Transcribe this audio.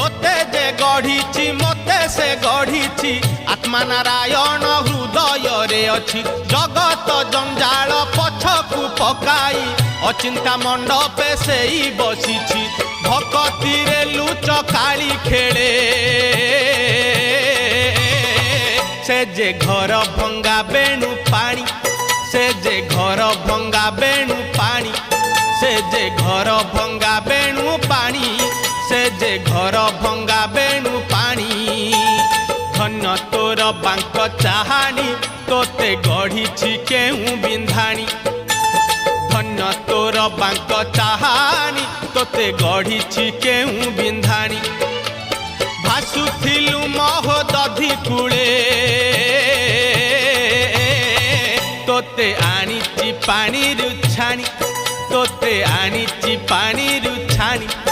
तोते जे गढ़ी मते से गढ़ी आत्मा नारायण हृदय रे अछि जगत जंजाल पछकु पकाई अचिंता मंडपे से बसी भक्ति रे लुच काली खेले से जे घर भंगा बेणु पानी से जे घर भंगा बेणु पानी से जे घर भंगा बेणु पानी से जे घर भंगा बेणु पानी धन्य तोर बांक चाहानी तोते गढ़ी केहू बिंधाणी धन्य तोर बांक चाहानी तोते गढ़ी केहू बिंधाणी भासुथिलु महोदधि कूले तोते आनीची पानी रुछाणी तोते आनीची पानी रुछाणी।